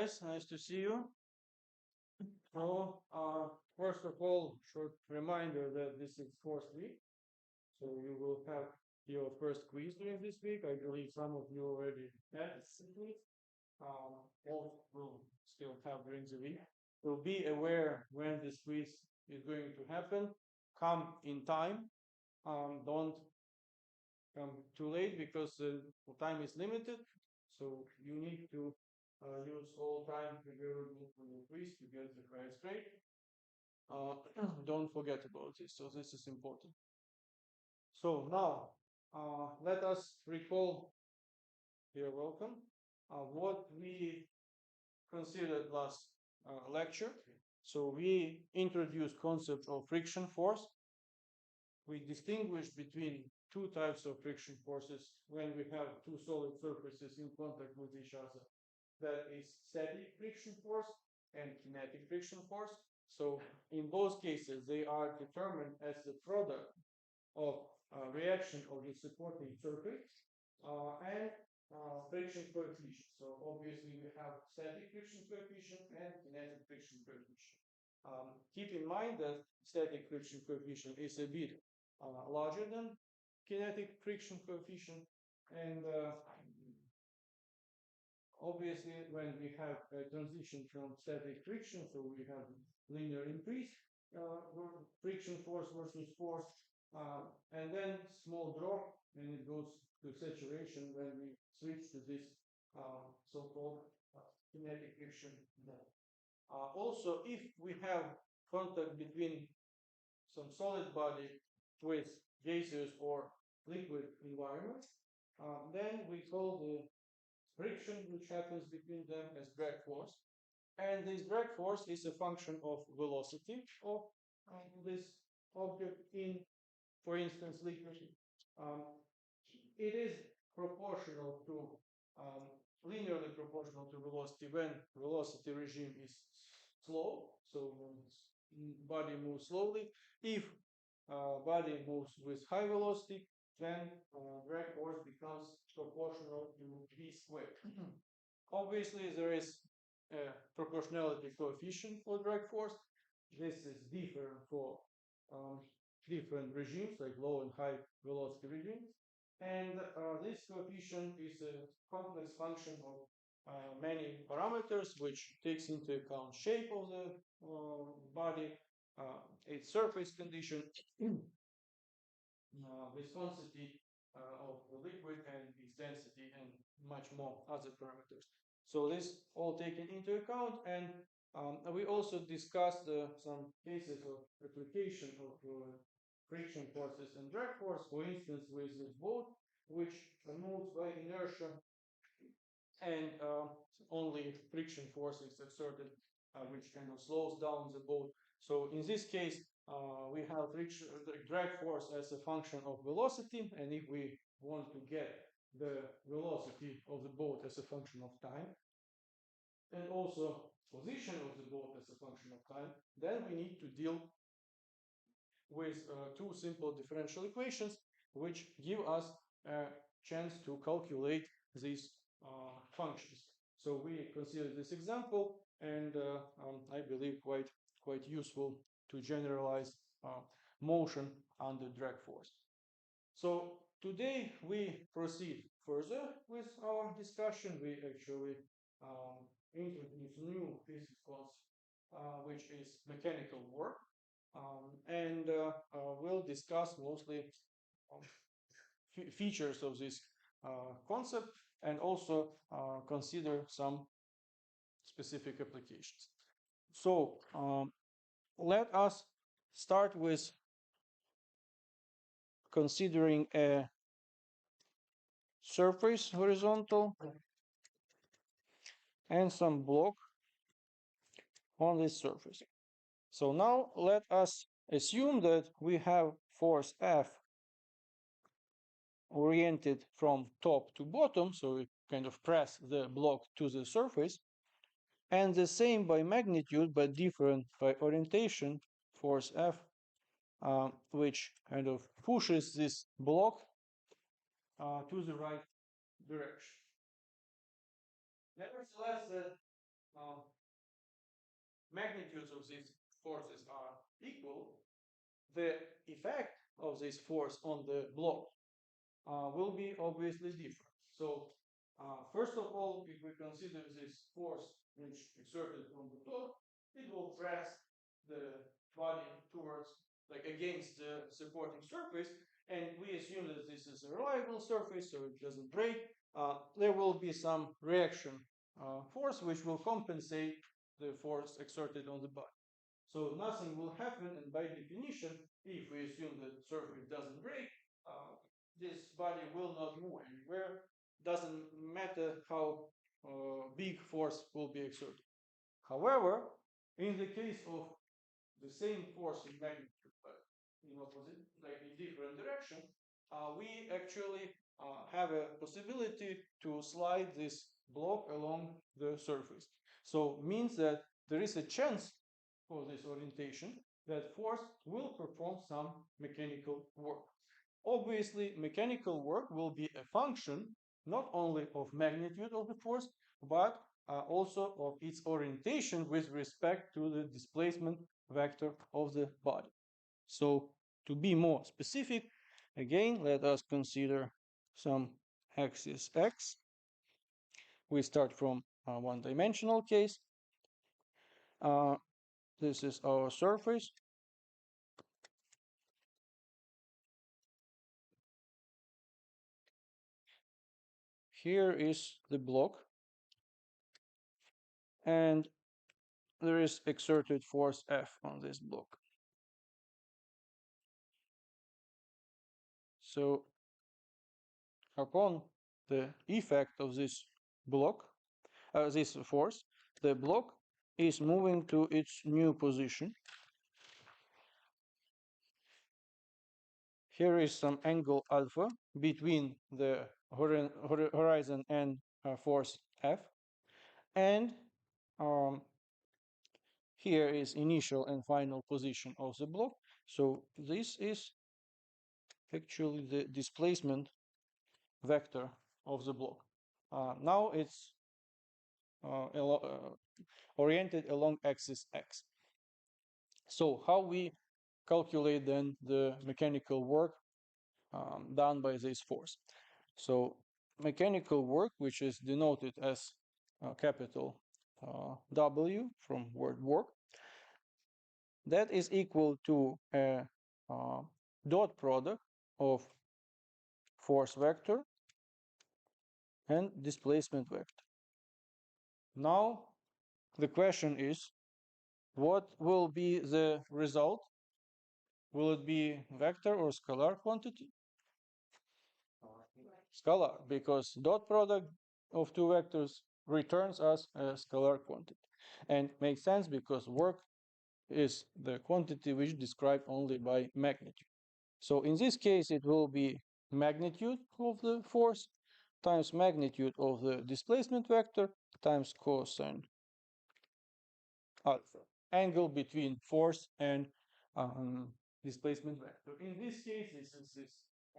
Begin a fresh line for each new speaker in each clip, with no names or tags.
guys, nice to see you. So, first of all, short reminder that this is fourth week, so you will have your first quiz during this week. I believe some of you already had this week. All will still have during the week. So be aware when this quiz is going to happen. Come in time. Don't come too late because time is limited. So you need to use all time available for your quiz to get the highest grade. Don't forget about this. So this is important. So now let us recall. You're welcome. What we considered last lecture. So we introduced concept of friction force. We distinguish between two types of friction forces when we have two solid surfaces in contact with each other. That is static friction force and kinetic friction force. So in both cases, they are determined as the product of reaction of the supporting surface and friction coefficient. So obviously we have static friction coefficient and kinetic friction coefficient. Keep in mind that static friction coefficient is a bit larger than kinetic friction coefficient, and obviously when we have a transition from static friction, so we have linear increase friction force versus force, and then small drop, and it goes to saturation when we switch to this so-called kinetic friction. Also, if we have contact between some solid body with gaseous or liquid environment, then we call the friction which happens between them as drag force. And this drag force is a function of velocity of this object in, for instance, liquid. It is proportional to, linearly proportional to velocity when velocity regime is slow, so when body moves slowly. If body moves with high velocity, then drag force becomes proportional to v squared. Obviously, there is a proportionality coefficient for drag force. This is different for different regimes, like low and high velocity regimes. And this coefficient is a complex function of many parameters, which takes into account shape of the body, its surface condition, viscosity of the liquid, and its density, and much more other parameters. So this all taken into account, and we also discussed some cases of application of friction forces and drag force, for instance, with this boat, which moves by inertia, and only friction force is exerted, which kind of slows down the boat. So in this case, we have drag force as a function of velocity, and if we want to get the velocity of the boat as a function of time, and also position of the boat as a function of time, then we need to deal with two simple differential equations, which give us a chance to calculate these functions. So we consider this example, and I believe quite useful to generalize motion under drag force. So today we proceed further with our discussion. We actually introduce new physics concept, which is mechanical work, and we'll discuss mostly features of this concept, and also consider some specific applications. So let us start with considering a surface horizontal and some block on this surface. So now let us assume that we have force F oriented from top to bottom, so we kind of press the block to the surface, and the same by magnitude but different by orientation, force F, which kind of pushes this block to the right direction. Nevertheless, uh, magnitudes of these forces are equal, the effect of this force on the block will be obviously different. So, first of all, if we consider this force which exerted from the top, it will press the body towards, like against the supporting surface, and we assume that this is a reliable surface, so it doesn't break. There will be some reaction force which will compensate the force exerted on the body. So nothing will happen, and by definition, if we assume that surface doesn't break, this body will not move anywhere. Doesn't matter how big force will be exerted. However, in the case of the same force in magnitude, but in opposite, like in different direction, we actually have a possibility to slide this block along the surface. So means that there is a chance for this orientation that force will perform some mechanical work. Obviously, mechanical work will be a function not only of magnitude of the force, but also of its orientation with respect to the displacement vector of the body. So to be more specific, again, let us consider some axis x. We start from a one-dimensional case. This is our surface. Here is the block, and there is exerted force F on this block. So upon the effect of this block, this force, the block is moving to its new position. Here is some angle alpha between the horizon and force F. And um, here is initial and final position of the block. So this is actually the displacement vector of the block. Now it's oriented along axis x. So how we calculate then the mechanical work done by this force? So mechanical work, which is denoted as capital W from word work, that is equal to a dot product of force vector and displacement vector. Now the question is, what will be the result? Will it be vector or scalar quantity? Scalar, because dot product of two vectors returns us a scalar quantity. And makes sense because work is the quantity which is described only by magnitude. So in this case, it will be magnitude of the force times magnitude of the displacement vector times cosine alpha, angle between force and displacement vector. In this case, this is this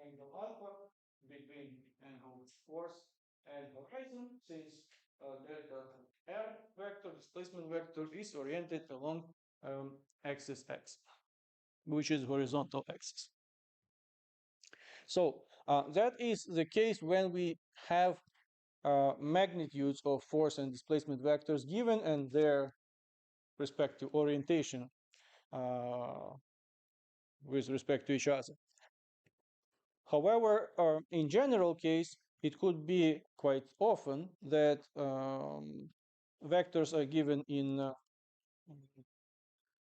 angle alpha between angle force and horizon, since delta r vector, displacement vector, is oriented along axis x, which is horizontal axis. So that is the case when we have magnitudes of force and displacement vectors given and their respective orientation with respect to each other. However, in general case, it could be quite often that vectors are given in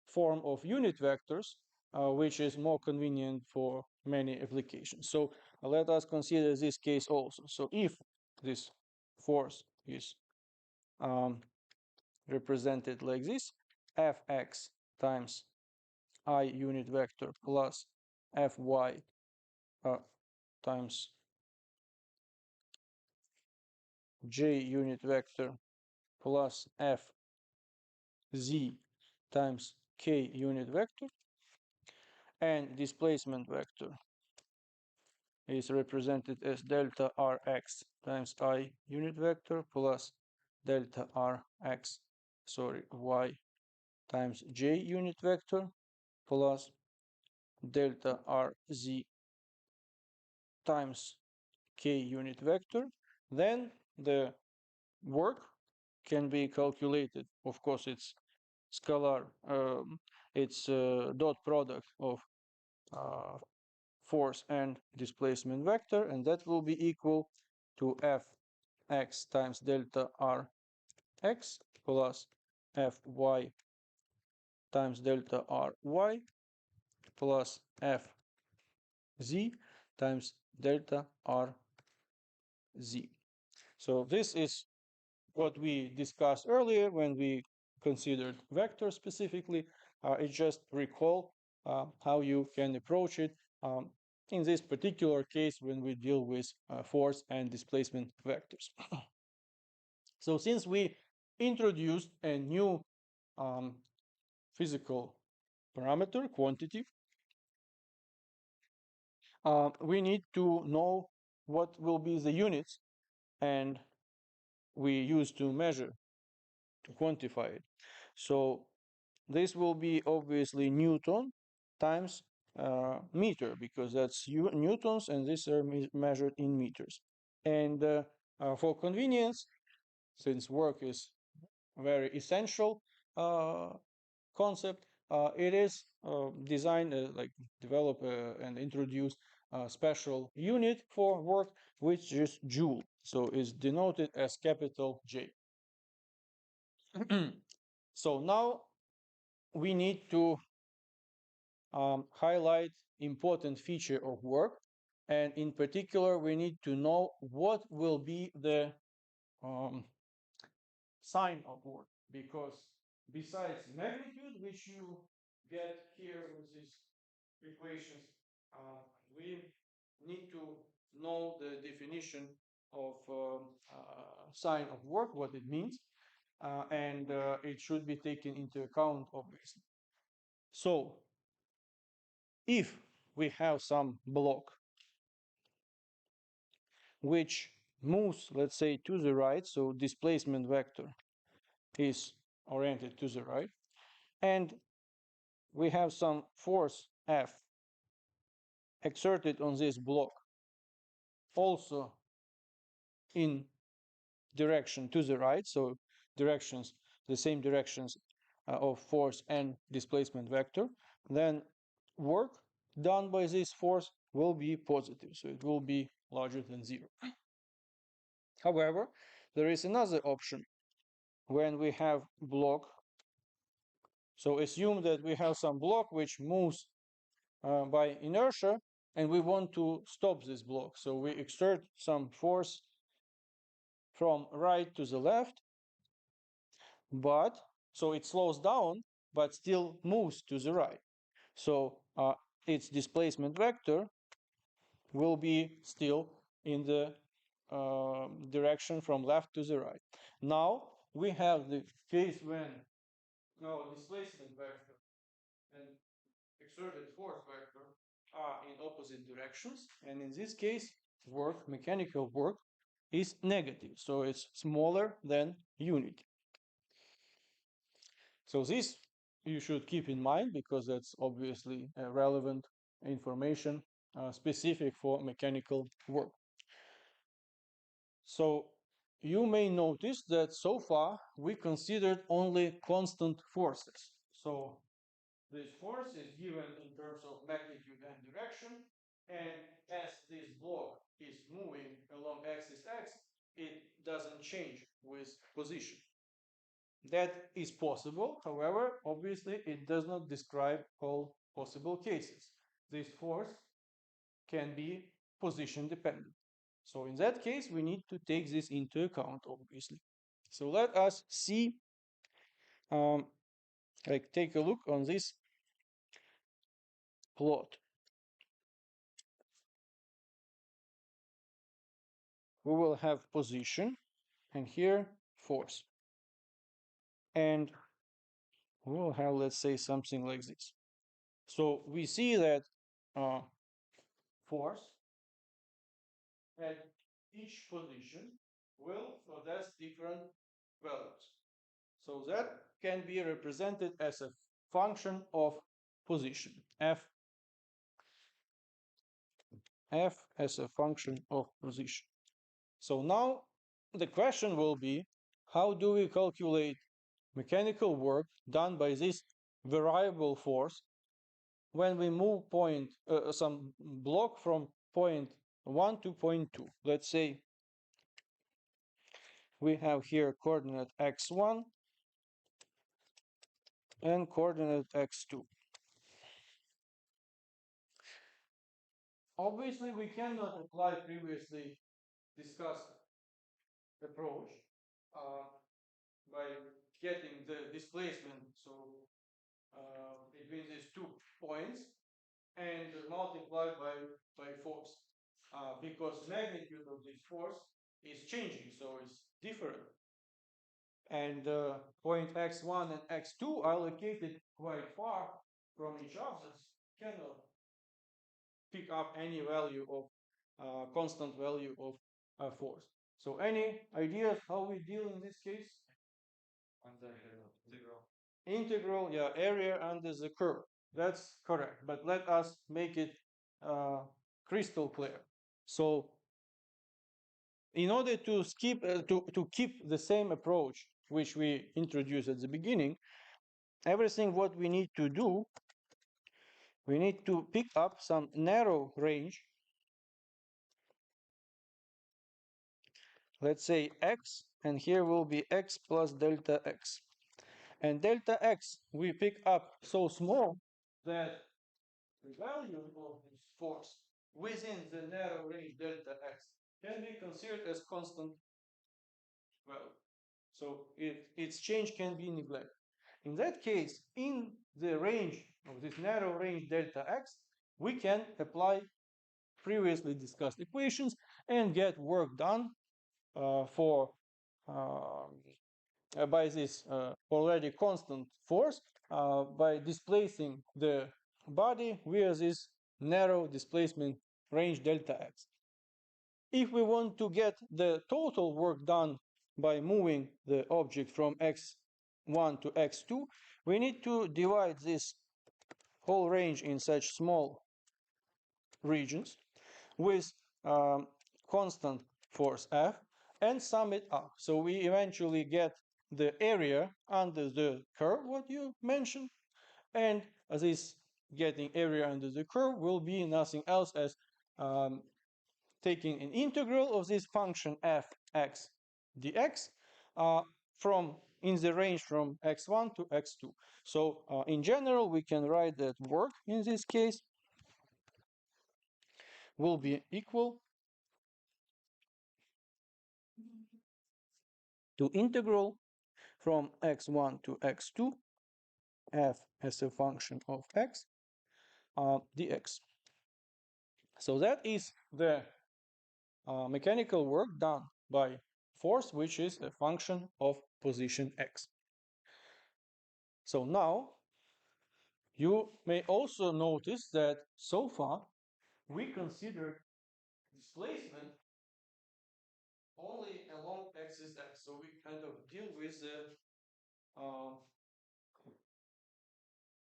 form of unit vectors, which is more convenient for many applications. So let us consider this case also. So if this force is represented like this, fx times I unit vector plus fy times j unit vector plus fz times k unit vector, and displacement vector is represented as delta rx times I unit vector plus
delta Rx, sorry, y times j unit vector plus delta Rz times k unit vector, then the work can be calculated. Of course, it's scalar, it's dot product of uh, force and displacement vector, and that will be equal to fx times delta Rx plus fy times delta Ry plus fz times delta Rz. So this is what we discussed earlier when we considered vectors specifically. It's just recall how you can approach it in this particular case when we deal with force and displacement vectors. So since we introduced a new physical parameter, quantity, we need to know what will be the units and we use to measure, to quantify it. So this will be obviously Newton times meter, because that's newtons and these are measured in meters. And for convenience, since work is a very essential concept, it is designed, like develop and introduce a special unit for work, which is joule. So it's denoted as capital J. So now we need to highlight important feature of work, and in particular we need to know what will be the sign of work, because besides magnitude, which you get here with these equations, we need to know the definition of sign of work, what it means, and it should be taken into account, obviously. So if we have some block which moves, let's say, to the right, so displacement vector is oriented to the right, and we have some force F exerted on this block also in direction to the right, so directions, the same directions of force and displacement vector, then work done by this force will be positive, so it will be larger than zero. However, there is another option when we have block. So assume that we have some block which moves by inertia, and we want to stop this block. So we exert some force from right to the left, but so it slows down, but still moves to the right. So its displacement vector will be still in the direction from left to the right. Now we have the case when displacement vector and exerted force vector are in opposite directions, and in this case work, mechanical work, is negative, so it's smaller than unity. So this you should keep in mind, because that's obviously relevant information specific for mechanical work. So you may notice that so far we considered only constant forces. So this force is given in terms of magnitude and direction, and as this block is moving along axis x, it doesn't change with position. That is possible, however, obviously it does not describe all possible cases. This force can be position dependent. So in that case, we need to take this into account, obviously. So let us see, take a look on this plot. We will have position and here force. And we will have, let's say, something like this. So we see that force at each position will possess different values. So that can be represented as a function of position, f as a function of position. So now the question will be, how do we calculate mechanical work done by this variable force when we move some block from point 1 to point 2? Let's say we have here coordinate x1 and coordinate x2. Obviously, we cannot apply previously discussed approach by getting the displacement between these 2 points and multiply by force because magnitude of this force is changing, so it's different. And point x1 and x2 are located quite far from each other, cannot pick up any value of constant value of force. So any ideas how we deal in this case? Integral, yeah, area under the curve. That's correct. But let us make it crystal clear. So in order to keep the same approach which we introduced at the beginning, everything what we need to do, we need to pick up some narrow range. Let's say x, and here will be x plus delta x. And delta x we pick up so small that the value of this force within the narrow range delta x can be considered as constant value. So its change can be neglected. In that case, in the range of this narrow range delta x, we can apply previously discussed equations and get work done by this already constant force by displacing the body via this narrow displacement range delta x. If we want to get the total work done by moving the object from x1 to x2, we need to divide this whole range in such small regions with constant force F and sum it up. So we eventually get the area under the curve, what you mentioned, and this getting area under the curve will be nothing else as taking an integral of this function fx dx from in the range from x1 to x2. So in general, we can write that work in this case will be equal to integral from x1 to x2 f as a function of x dx. So that is the mechanical work done by force, which is a function of position x. So now you may also notice that so far we consider displacement only along axis x. So we kind of deal with the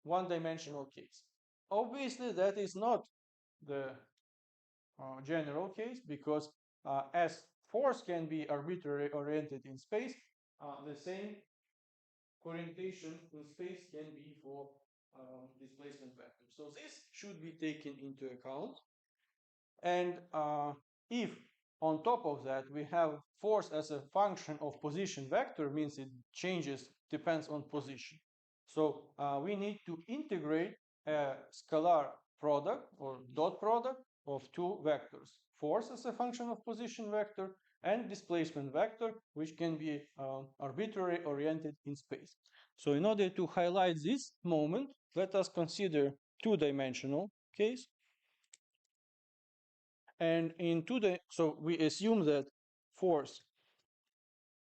one-dimensional case. Obviously, that is not the general case because as force can be arbitrarily oriented in space, the same orientation in space can be for displacement vector. So this should be taken into account. And if on top of that we have force as a function of position vector, means it changes, depends on position. So we need to integrate a scalar product or dot product of two vectors, force as a function of position vector and displacement vector, which can be arbitrarily oriented in space. So in order to highlight this moment, let us consider two-dimensional case. And so we assume that force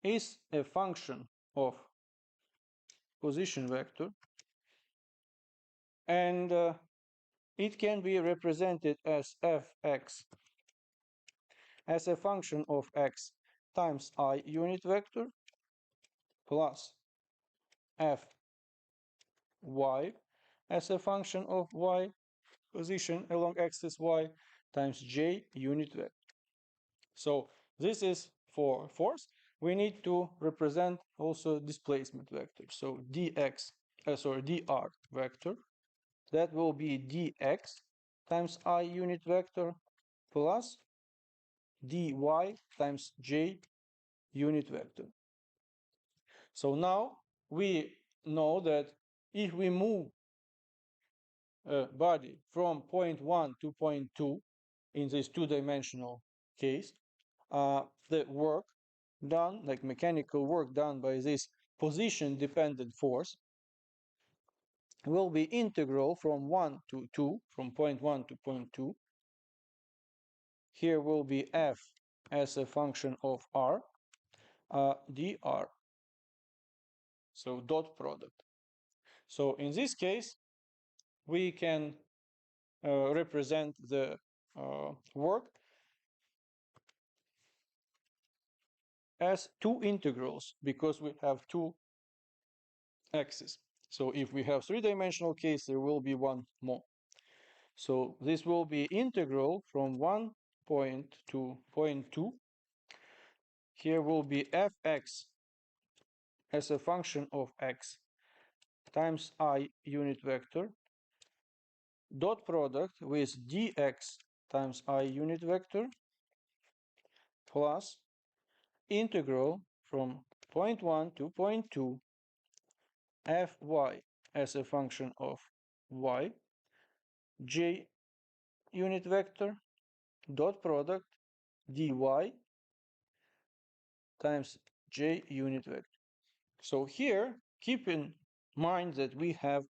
is a function of position vector, and it can be represented as fx as a function of x times I unit vector plus Fy as a function of y position along axis y times j unit vector. So this is for force. We need to represent also displacement vector. So dr vector, that will be dx times I unit vector plus dy times j unit vector. So now we know that if we move a body from point 1 to point 2 in this two-dimensional case, the work done, like mechanical work done by this position-dependent force, will be integral from 1 to 2, from point 1 to point 2. Here will be f as a function of r, dr, so dot product. So in this case, we can represent the work as two integrals because we have two axes. So if we have three-dimensional case, there will be one more. So this will be integral from 1 point to point 2. Here will be fx as a function of x times I unit vector dot product with dx times I unit vector plus integral from point 1 to point 2 fy as a function of y j unit vector dot product dy times j unit vector. So here, keep in mind that we have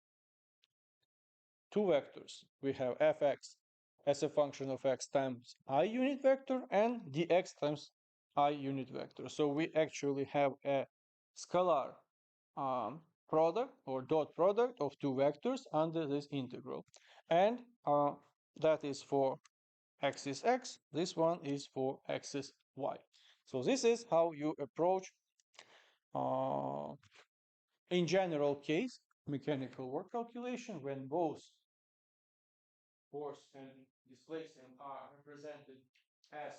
two vectors. We have fx as a function of x times I unit vector and dx times I unit vector. So we actually have a scalar product or dot product of two vectors under this integral. And that is for axis x, this one is for axis y. So this is how you approach, in general case, mechanical work calculation when both force and displacement are represented as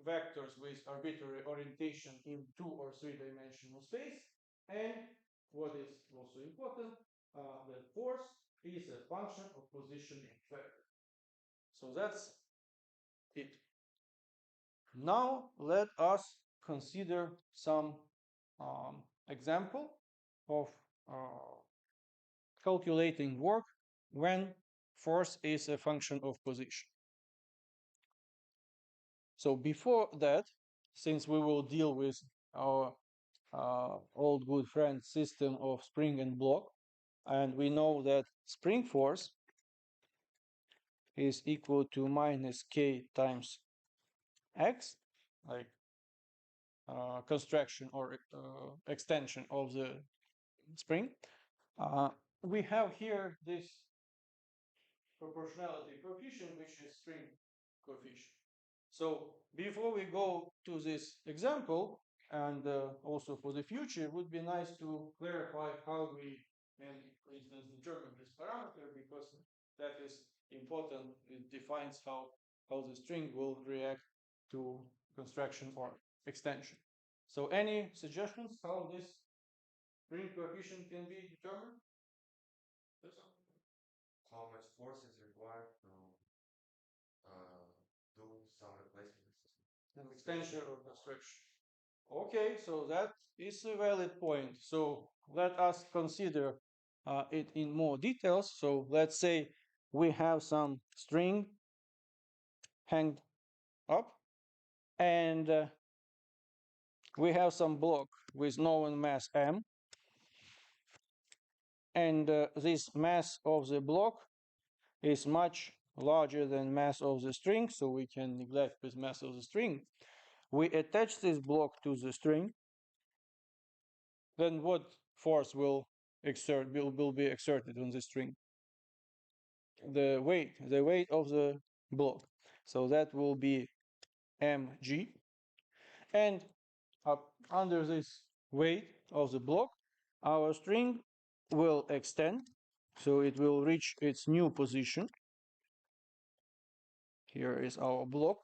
vectors with arbitrary orientation in two or three-dimensional space. And what is also important, that force is a function of position vector. So that's it. Now let us consider some example of calculating work when force is a function of position. So before that, since we will deal with our old good friend system of spring and block, and we know that spring force is equal to minus k times x, like construction or extension of the spring. We have here this proportionality coefficient, which is spring coefficient. So before we go to this example, and also for the future, it would be nice to clarify how we can, for instance, determine this parameter, because that is important. It defines how the string will react to construction or extension. So any suggestions how this spring coefficient can be determined?
How much force is required to do some replacement?
An extension or construction. Okay, so that is a valid point. So let us consider it in more details. So let's say we have some string hanged up, and we have some block with known mass m, and this mass of the block is much larger than mass of the string, so we can neglect this mass of the string. We attach this block to the string, then what force will be exerted on the string? The weight of the block. So that will be mg. And up under this weight of the block, our string will extend, so it will reach its new position. Here is our block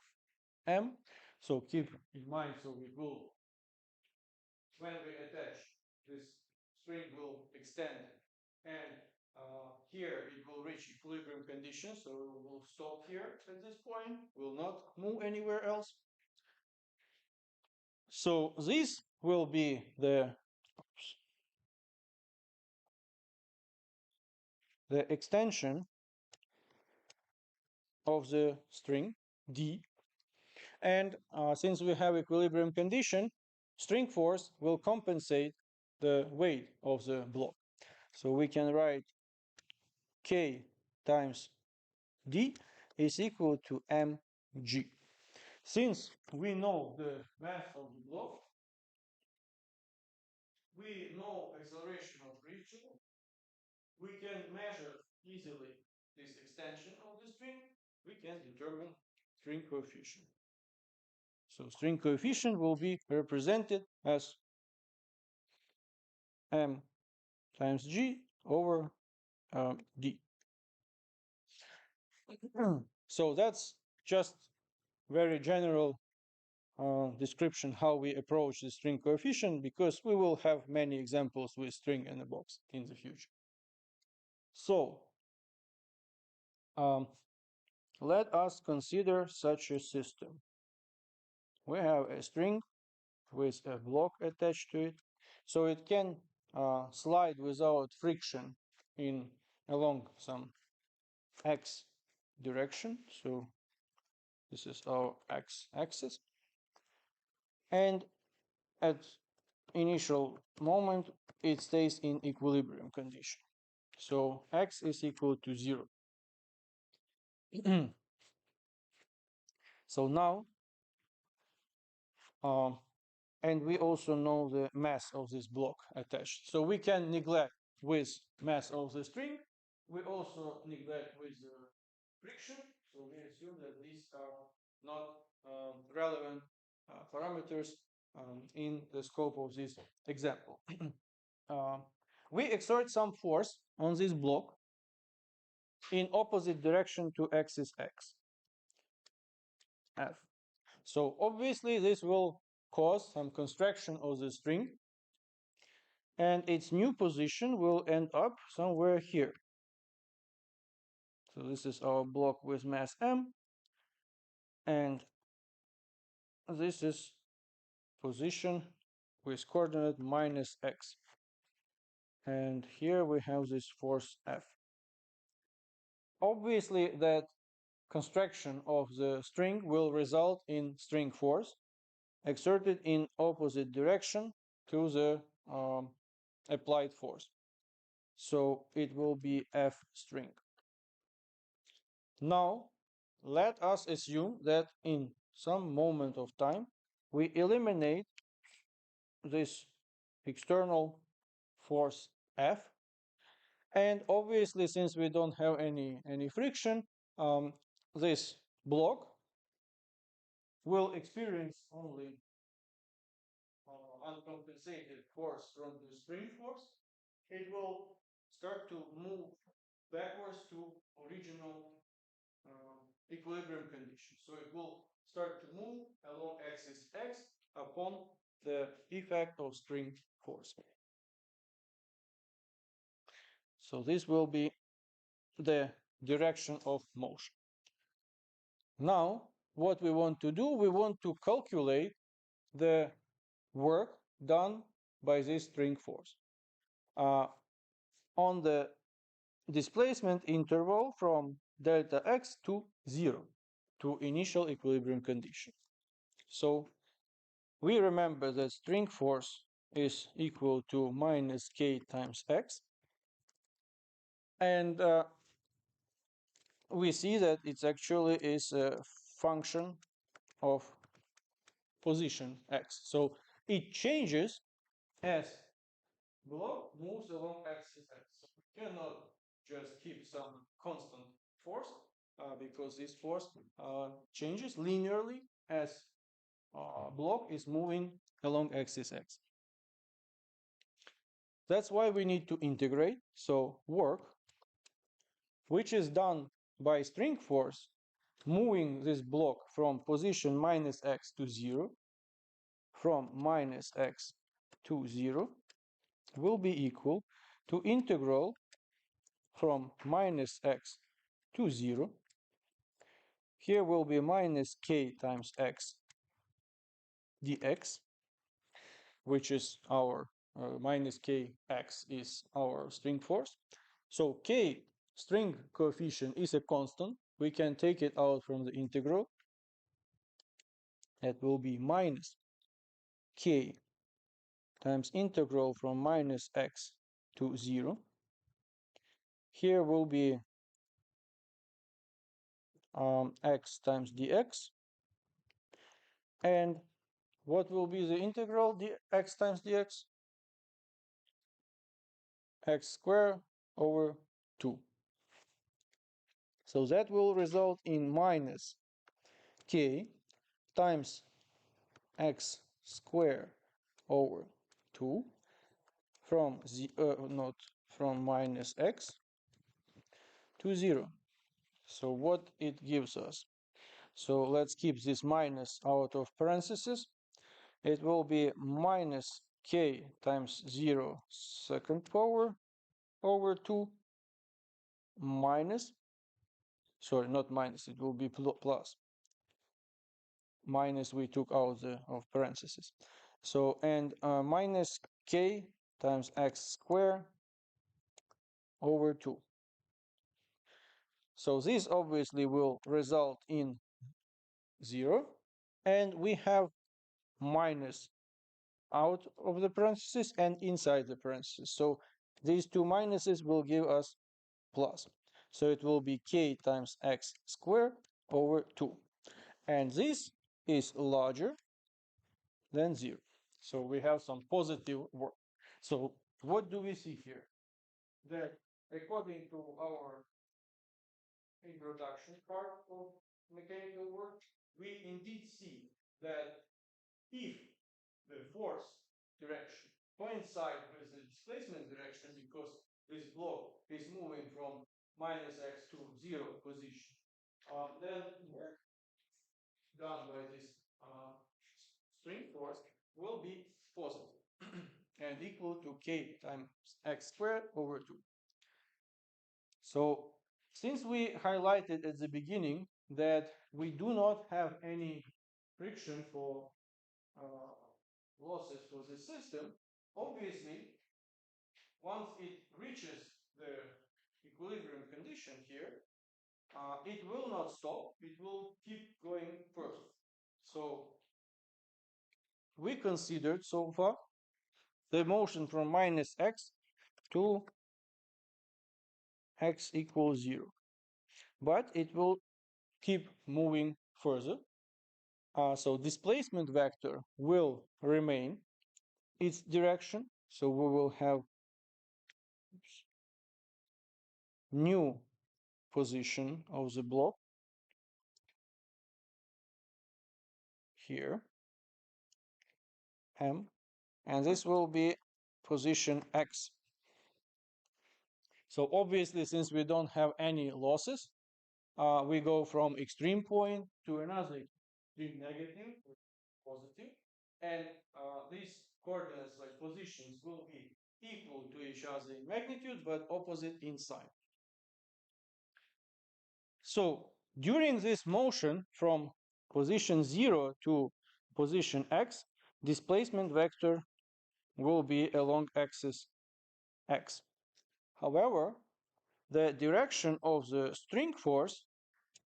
M. So keep in mind, so we will, when we attach, this string will extend, and here it will reach equilibrium condition, so it will stop here at this point, will not move anywhere else. So this will be the extension of the string D. And since we have equilibrium condition, string force will compensate the weight of the block. So we can write K times D is equal to mg. Since we know the mass of the block, we know acceleration of region, we can measure easily this extension of the string, we can determine string coefficient. So string coefficient will be represented as m times g over d. So that's just very general description how we approach the string coefficient, because we will have many examples with string in a box in the future. So let us consider such a system. We have a string with a block attached to it, so it can slide without friction along some x direction. So this is our x-axis, and at initial moment it stays in equilibrium condition. So x is equal to 0. So now, and we also know the mass of this block attached. So we can neglect with mass of the string. We also neglect with the friction. So we assume that these are not relevant parameters in the scope of this example. We exert some force on this block in opposite direction to axis x, F. So obviously this will cause some contraction of the string, and its new position will end up somewhere here. So this is our block with mass m, and this is position with coordinate minus x. And here we have this force F. Obviously that contraction of the string will result in string force exerted in opposite direction to the applied force. So it will be F string. Now let us assume that in some moment of time we eliminate this external force F, and obviously since we don't have any friction, this block will experience only uncompensated force from the spring force. It will start to move backwards to original equilibrium condition. So it will start to move along axis x upon the effect of string force. So this will be the direction of motion. Now, what we want to do, we want to calculate the work done by this string force on the displacement interval from delta x to 0, to initial equilibrium condition. So we remember that string force is equal to minus k times x, and we see that it actually is a function of position x. So it changes as block moves along axis x. So we cannot just keep some constant force because this force changes linearly as block is moving along axis x. That's why we need to integrate. So work, which is done by string force, moving this block from position minus x to 0, from minus x to 0, will be equal to integral from minus x to 0. Here will be minus k times x dx, which is our minus kx is our string force. So k string coefficient is a constant. We can take it out from the integral. That will be minus k times integral from minus x to 0. Here will be x times dx. And what will be the integral x times dx? X squared over 2. So that will result in minus k times x squared over 2 from not from minus x to 0. So what it gives us? So let's keep this minus out of parentheses. It will be minus k times 0 second power over 2 minus, sorry, not minus, it will be plus. Minus we took out of parentheses. So, and minus k times x squared over 2. So this obviously will result in 0. And we have minus out of the parentheses and inside the parentheses. So these two minuses will give us plus. So it will be k times x squared over 2. And this is larger than 0. So we have some positive work. So what do we see here? That according to our introduction part of mechanical work, we indeed see that if the force direction coincides with the displacement direction, because this block is moving from minus x to 0 position, then work done by this string force will be positive and equal to k times x squared over 2. So since we highlighted at the beginning that we do not have any friction for losses for the system, obviously, once it reaches the equilibrium condition here, it will not stop, it will keep going further. So we considered so far the motion from minus x to x equals 0. But it will keep moving further. So displacement vector will remain its direction. So we will have new position of the block here, M, and this will be position X. So obviously, since we don't have any losses, we go from extreme point to another extreme negative, positive, and these coordinates, like positions, will be equal to each other in magnitude, but opposite in sign. So during this motion from position 0 to position x, displacement vector will be along axis x. However, the direction of the string force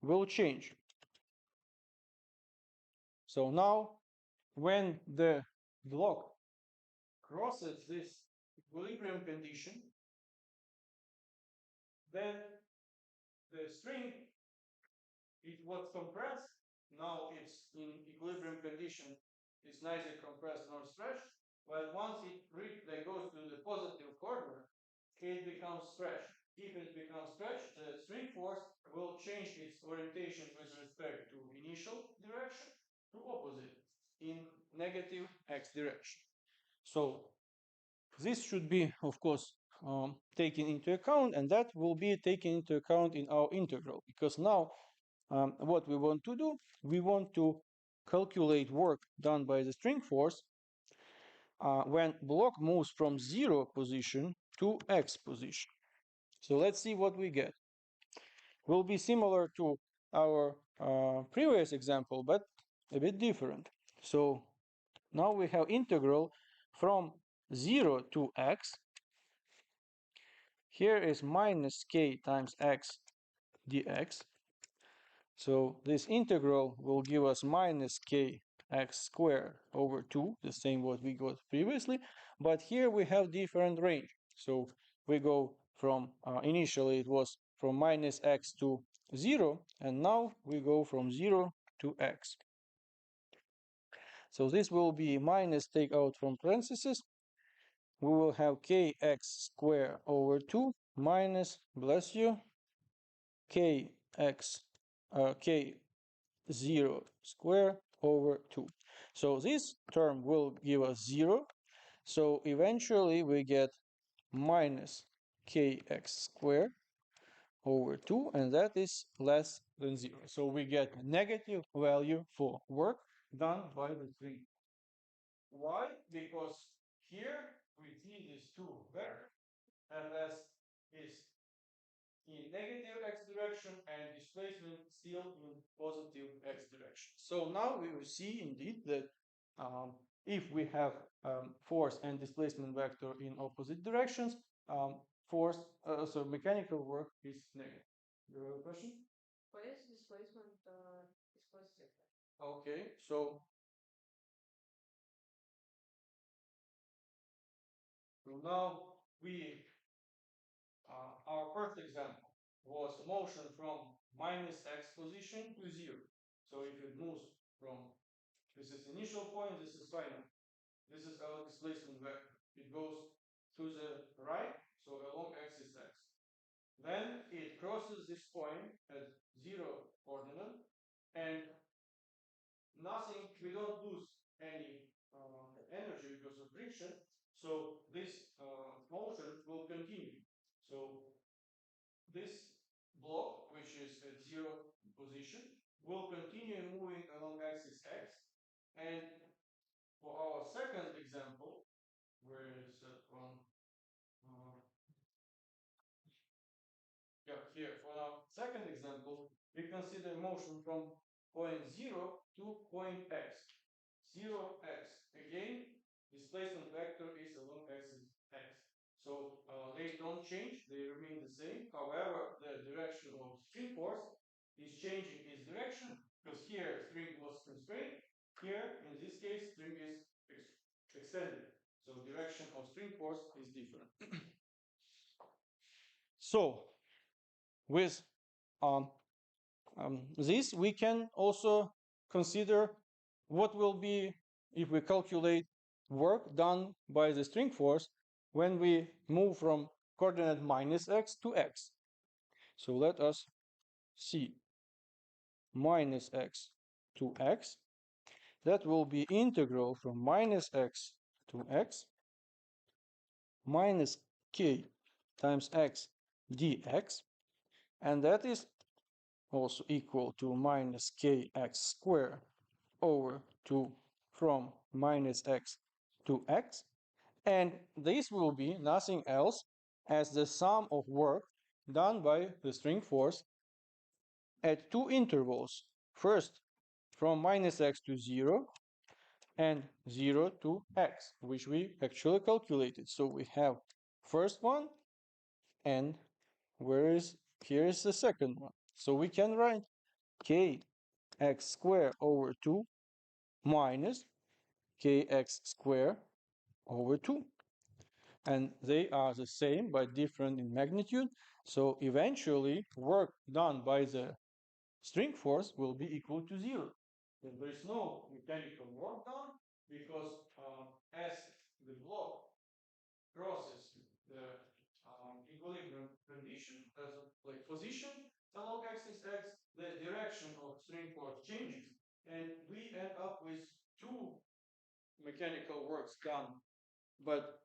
will change. So now, when the block crosses this equilibrium condition, then the string, it was compressed, now it's in equilibrium condition, it's neither compressed nor stretched, but once it goes to the positive coordinate, it becomes stretched. If it becomes stretched, the string force will change its orientation with respect to initial direction to opposite in negative x direction. So this should be, of course, taken into account, and that will be taken into account in our integral, because now what we want to do, we want to calculate work done by the string force when block moves from 0 position to x position. So let's see what we get. Will be similar to our previous example, but a bit different. So now we have integral from 0 to x. Here is minus k times x dx. So this integral will give us minus kx squared over 2, the same what we got previously, but here we have different range. So we go from, initially it was from minus x to 0, and now we go from 0 to x. So this will be minus take out from parentheses. We will have kx squared over 2 minus, bless you, kx, k0 squared over 2. So this term will give us 0. So eventually we get minus kx squared over 2, and that is less than 0. So we get a negative value for work done by the string. Why? Because here we see these two vectors, and as is in negative x direction and displacement still in positive x direction. So now we will see indeed that if we have force and displacement vector in opposite directions, force, so mechanical work is negative. You have a question?
What is displacement is positive?
Okay, so now we, our first example was motion from minus x position to 0. So if it moves from, this is initial point, this is final. This is our displacement vector. It goes to the right, so along axis x. Then it crosses this point at 0 coordinate, and nothing, we don't lose any energy because of friction, so this motion will continue. So this block, which is at 0 position, will continue moving along axis x, and for our second example, where is that one? Yeah, here. For our second example, we consider motion from point 0 to point x. 0x. Again, displacement vector is along axis x. So they don't change, they remain the same. However, the direction of string force is changing its direction, because here string was constrained. Here, in this case, string is extended. So direction of string force is different. So with this, we can also consider what will be if we calculate work done by the string force when we move from coordinate minus x to x. So let us see minus x to x. That will be integral from minus x to x minus k times x dx, and that is also equal to minus kx squared over 2 from minus x to x. And this will be nothing else as the sum of work done by the string force at two intervals. First, from minus x to 0 and 0 to x, which we actually calculated. So we have first one, and here is the second one. So we can write kx squared over 2 minus kx squared over 2. And they are the same but different in magnitude. So eventually, work done by the string force will be equal to 0. And there is no mechanical work done because as the block crosses the equilibrium condition, like position along axis x, the direction of string force changes, and we end up with two mechanical works done, but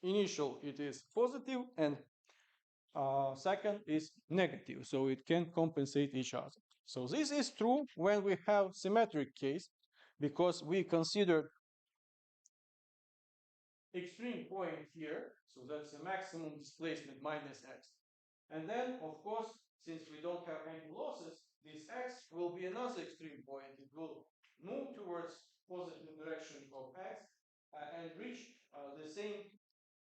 initial it is positive and second is negative, so it can compensate each other. So this is true when we have symmetric case, because we considered extreme point here, so that's the maximum displacement minus x. And then, of course, since we don't have any losses, this x will be another extreme point. It will move towards positive direction of x and reach the same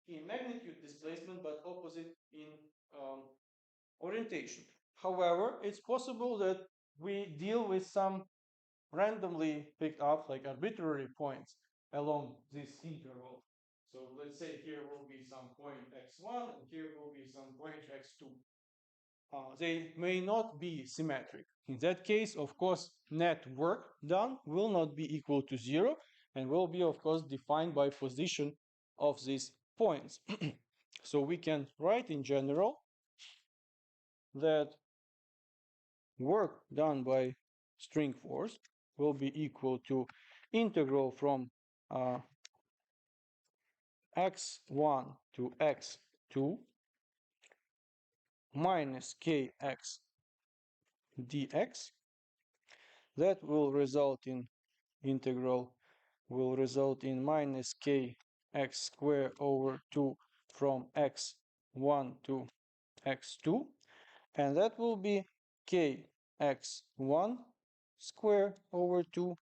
in magnitude displacement, but opposite in orientation. However, it's possible that we deal with some randomly picked up, like arbitrary points along this interval. So let's say here will be some point x1 and here will be some point x2. They may not be symmetric. In that case, of course, net work done will not be equal to 0 and will be, of course, defined by position of these points. So we can write in general that work done by string force will be equal to integral from x1 to x2 minus kx dx. That will result in integral will result in minus kx squared over 2 from x1 to x2, and that will be kx1 squared over 2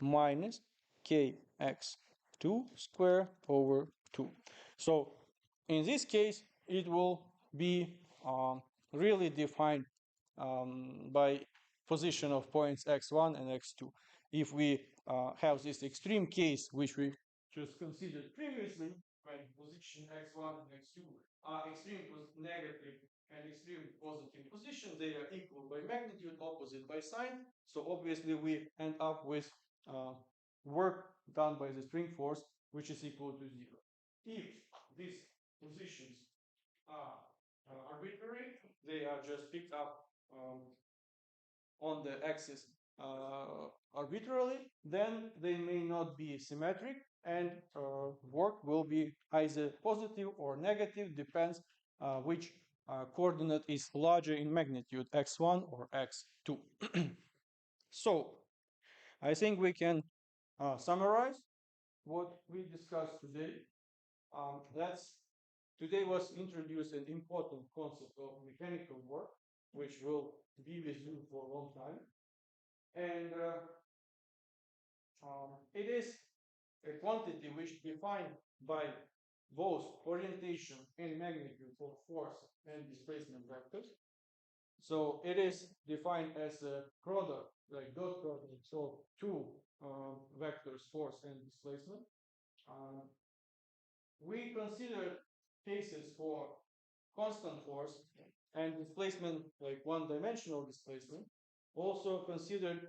minus kx2 squared over 2. So in this case, it will be really defined by position of points x1 and x2. If we have this extreme case, which we just considered previously, when position x1 and x2 are extreme negative and extreme positive position, they are equal by magnitude, opposite by sign. So obviously we end up with work done by the string force, which is equal to 0. If these positions are arbitrary, they are just picked up on the axis arbitrarily, then they may not be symmetric, and work will be either positive or negative, depends which coordinate is larger in magnitude, x1 or x2. So I think we can summarize what we discussed today. Today was introduced an important concept of mechanical work, which will be with you for a long time. And it is a quantity which is defined by both orientation and magnitude of force and displacement vectors. So it is defined as a product, like dot product, so two vectors, force and displacement. We consider cases for constant force and displacement, like one-dimensional displacement. Also considered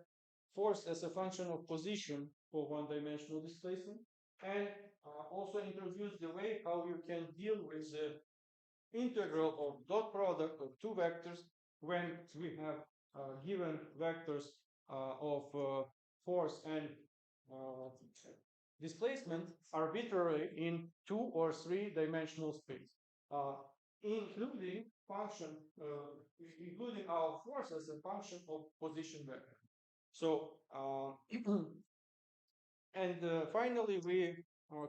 force as a function of position for one-dimensional displacement, and also introduce the way how you can deal with the integral of dot product of two vectors when we have given vectors of force and displacement arbitrarily in 2 or 3-dimensional space, including including our force as a function of position vector. So and finally, we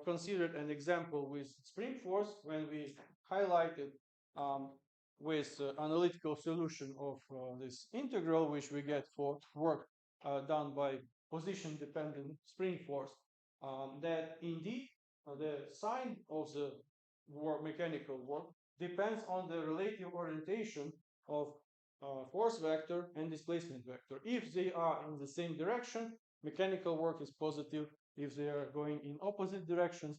considered an example with spring force when we highlighted with analytical solution of this integral, which we get for work done by position-dependent spring force, that indeed the sign of the mechanical work depends on the relative orientation of force vector and displacement vector. If they are in the same direction, mechanical work is positive. If they are going in opposite directions,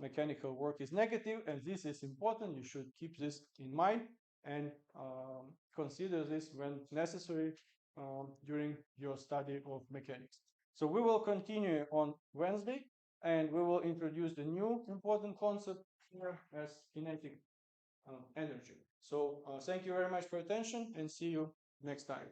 mechanical work is negative, and this is important. You should keep this in mind and consider this when necessary during your study of mechanics. So we will continue on Wednesday, and we will introduce the new important concept here as kinetic energy. So thank you very much for your attention, and see you next time.